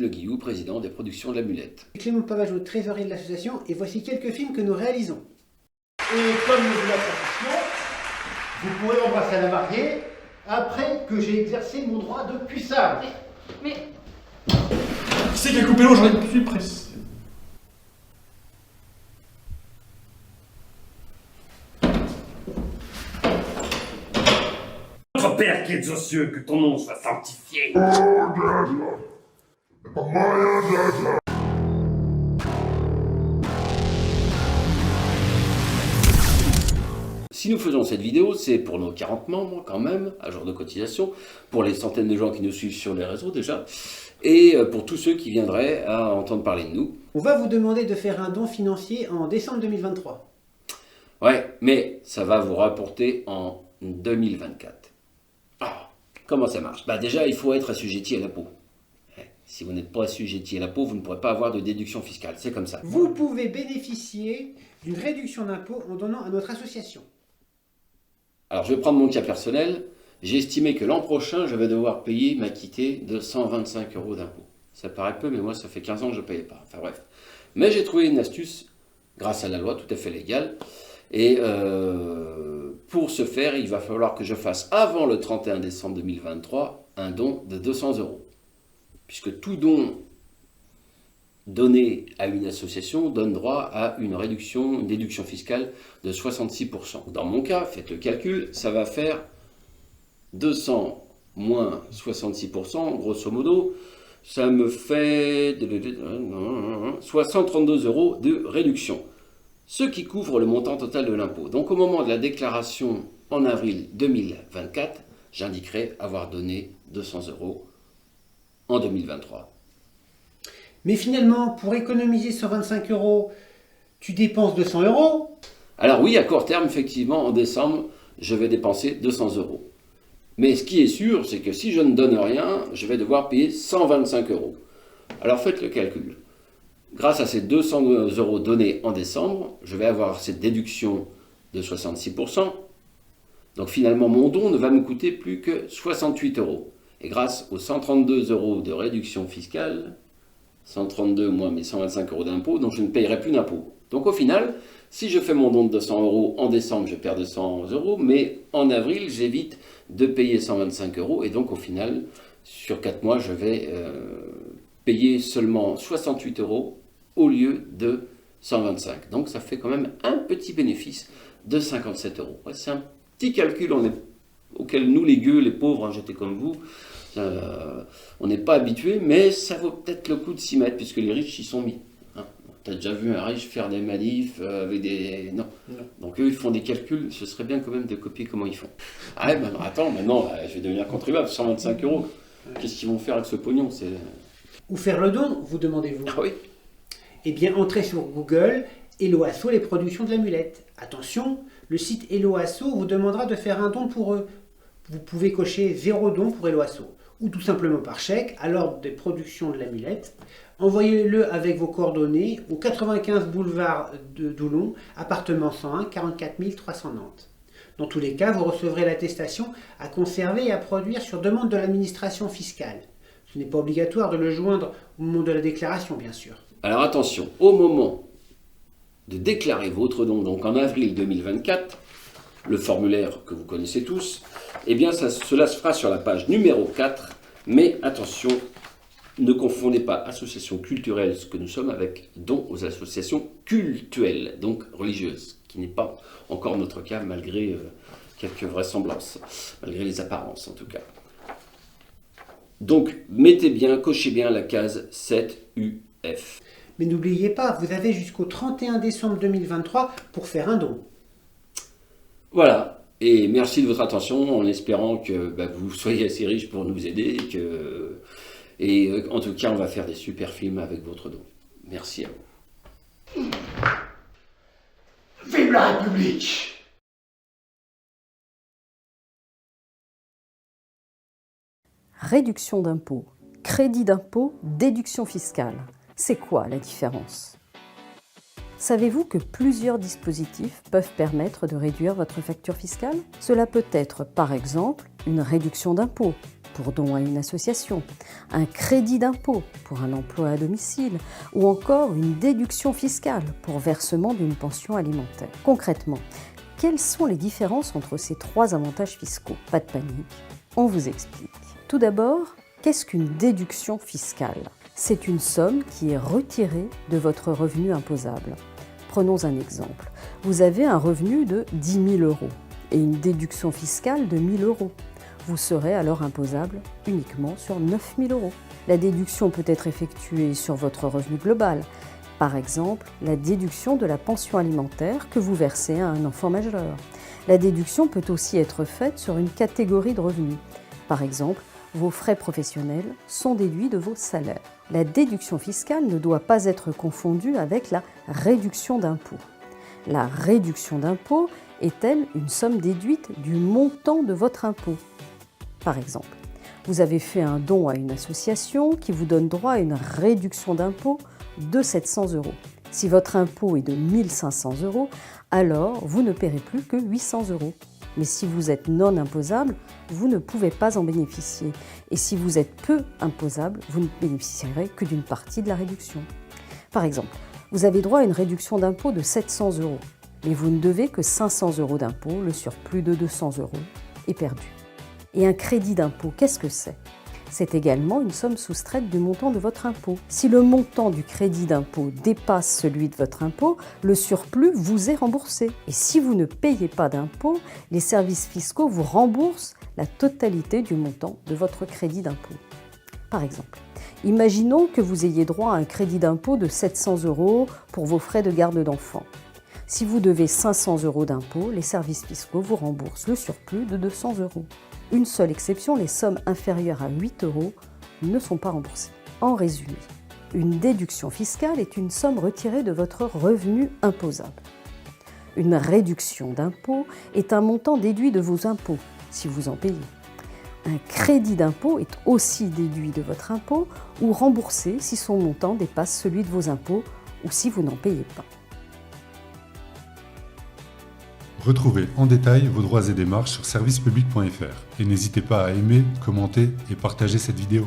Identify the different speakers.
Speaker 1: Le Guillou, président des productions de la Mulette.
Speaker 2: Clément Pavageau, trésorier de l'association, et voici quelques films que nous réalisons.
Speaker 3: Et comme nous la tradition, vous pourrez embrasser la mariée après que j'ai exercé mon droit de cuissard.
Speaker 4: Mais...
Speaker 5: Qui c'est qui a coupé l'eau? J'en ai plus pressé.
Speaker 6: Notre Père qui es aux cieux, que ton nom soit sanctifié.
Speaker 1: Si nous faisons cette vidéo, c'est pour nos 40 membres quand même, à jour de cotisation, pour les centaines de gens qui nous suivent sur les réseaux déjà, et pour tous ceux qui viendraient à entendre parler de nous.
Speaker 2: On va vous demander de faire un don financier en décembre 2023.
Speaker 1: Ouais, mais ça va vous rapporter en 2024. Ah, comment ça marche? Bah déjà, il faut être assujetti à l'impôt. Si vous n'êtes pas assujetti à l'impôt, vous ne pourrez pas avoir de déduction fiscale, c'est comme ça.
Speaker 2: Vous pouvez bénéficier d'une réduction d'impôt en donnant à notre association.
Speaker 1: Alors je vais prendre mon cas personnel. J'ai estimé que l'an prochain, je vais devoir payer, m'acquitter de 125 € d'impôt. Ça paraît peu, mais moi, ça fait 15 ans que je ne payais pas. Enfin bref. Mais j'ai trouvé une astuce, grâce à la loi, tout à fait légale. Et pour ce faire, il va falloir que je fasse, avant le 31 décembre 2023, un don de 200 €. Puisque tout don donné à une association donne droit à une réduction, une déduction fiscale de 66%. Dans mon cas, faites le calcul, ça va faire 200 moins 66%, grosso modo, ça me fait 632 € de réduction, ce qui couvre le montant total de l'impôt. Donc au moment de la déclaration en avril 2024, j'indiquerai avoir donné 200 € en 2023.
Speaker 2: Mais finalement, pour économiser 125 €, tu dépenses 200 €.
Speaker 1: Alors oui, à court terme, effectivement, en décembre, je vais dépenser 200 €. Mais ce qui est sûr, c'est que si je ne donne rien, je vais devoir payer 125 €. Alors faites le calcul. Grâce à ces 200 € donnés en décembre, je vais avoir cette déduction de 66%. Donc finalement, mon don ne va me coûter plus que 68 €. Et grâce aux 132 € de réduction fiscale, 132 moins mes 125 € d'impôt, donc je ne payerai plus d'impôt. Donc au final, si je fais mon don de 200 € en décembre, je perds 200 €, mais en avril, j'évite de payer 125 € et donc au final, sur 4 mois, je vais payer seulement 68 € au lieu de 125. Donc ça fait quand même un petit bénéfice de 57 €. Ouais, c'est un petit calcul auquel nous, les gueux, les pauvres, hein, j'étais comme vous, on n'est pas habitués, mais ça vaut peut-être le coup de s'y mettre, puisque les riches y sont mis. Hein. Tu as déjà vu un riche faire des manifs avec des... Non. Donc eux, ils font des calculs, ce serait bien quand même de copier comment ils font. Ah ouais, ben attends, maintenant, je vais devenir contribuable, 125 €. Qu'est-ce qu'ils vont faire avec ce pognon?
Speaker 2: Ou faire le don, vous demandez-vous?
Speaker 1: Ah oui.
Speaker 2: Eh bien, entrez sur Google, Hello Asso, les productions de la Mulette. Attention, le site Hello Asso vous demandera de faire un don pour eux. Vous pouvez cocher 0 don pour Hello Asso, ou tout simplement par chèque à l'ordre des productions de la Mulette. Envoyez-le avec vos coordonnées au 95 boulevard de Doulon, appartement 101, 44 300 Nantes. Dans tous les cas, vous recevrez l'attestation à conserver et à produire sur demande de l'administration fiscale. Ce n'est pas obligatoire de le joindre au moment de la déclaration, bien sûr.
Speaker 1: Alors attention, au moment de déclarer votre don, donc en avril 2024, le formulaire que vous connaissez tous, eh bien cela se fera sur la page numéro 4, mais attention, ne confondez pas association culturelle, ce que nous sommes, avec don aux associations cultuelles, donc religieuses, qui n'est pas encore notre cas malgré quelques vraisemblances, malgré les apparences en tout cas. Donc mettez bien, cochez bien la case 7UF.
Speaker 2: Mais n'oubliez pas, vous avez jusqu'au 31 décembre 2023 pour faire un don.
Speaker 1: Voilà, et merci de votre attention en espérant que vous soyez assez riches pour nous aider et en tout cas on va faire des super films avec votre don. Merci à vous.
Speaker 3: Vive la République!
Speaker 7: Réduction d'impôt, crédit d'impôt, déduction fiscale. C'est quoi la différence? Savez-vous que plusieurs dispositifs peuvent permettre de réduire votre facture fiscale? Cela peut être par exemple une réduction d'impôt pour don à une association, un crédit d'impôt pour un emploi à domicile ou encore une déduction fiscale pour versement d'une pension alimentaire. Concrètement, quelles sont les différences entre ces trois avantages fiscaux? Pas de panique, on vous explique. Tout d'abord, qu'est-ce qu'une déduction fiscale? C'est une somme qui est retirée de votre revenu imposable. Prenons un exemple. Vous avez un revenu de 10 000 euros et une déduction fiscale de 1 000 euros. Vous serez alors imposable uniquement sur 9 000 euros. La déduction peut être effectuée sur votre revenu global. Par exemple, la déduction de la pension alimentaire que vous versez à un enfant majeur. La déduction peut aussi être faite sur une catégorie de revenus. Par exemple, vos frais professionnels sont déduits de vos salaires. La déduction fiscale ne doit pas être confondue avec la réduction d'impôt. La réduction d'impôt est-elle une somme déduite du montant de votre impôt? Par exemple, vous avez fait un don à une association qui vous donne droit à une réduction d'impôt de 700 euros. Si votre impôt est de 1 500 euros, alors vous ne paierez plus que 800 euros. Mais si vous êtes non imposable, vous ne pouvez pas en bénéficier. Et si vous êtes peu imposable, vous ne bénéficierez que d'une partie de la réduction. Par exemple, vous avez droit à une réduction d'impôt de 700 euros, mais vous ne devez que 500 euros d'impôt, le surplus de 200 euros est perdu. Et un crédit d'impôt, qu'est-ce que c'est? C'est également une somme soustraite du montant de votre impôt. Si le montant du crédit d'impôt dépasse celui de votre impôt, le surplus vous est remboursé. Et si vous ne payez pas d'impôt, les services fiscaux vous remboursent la totalité du montant de votre crédit d'impôt. Par exemple, imaginons que vous ayez droit à un crédit d'impôt de 700 euros pour vos frais de garde d'enfants. Si vous devez 500 euros d'impôt, les services fiscaux vous remboursent le surplus de 200 euros. Une seule exception, les sommes inférieures à 8 euros ne sont pas remboursées. En résumé, une déduction fiscale est une somme retirée de votre revenu imposable. Une réduction d'impôt est un montant déduit de vos impôts, si vous en payez. Un crédit d'impôt est aussi déduit de votre impôt ou remboursé si son montant dépasse celui de vos impôts ou si vous n'en payez pas.
Speaker 4: Retrouvez en détail vos droits et démarches sur servicepublic.fr et n'hésitez pas à aimer, commenter et partager cette vidéo.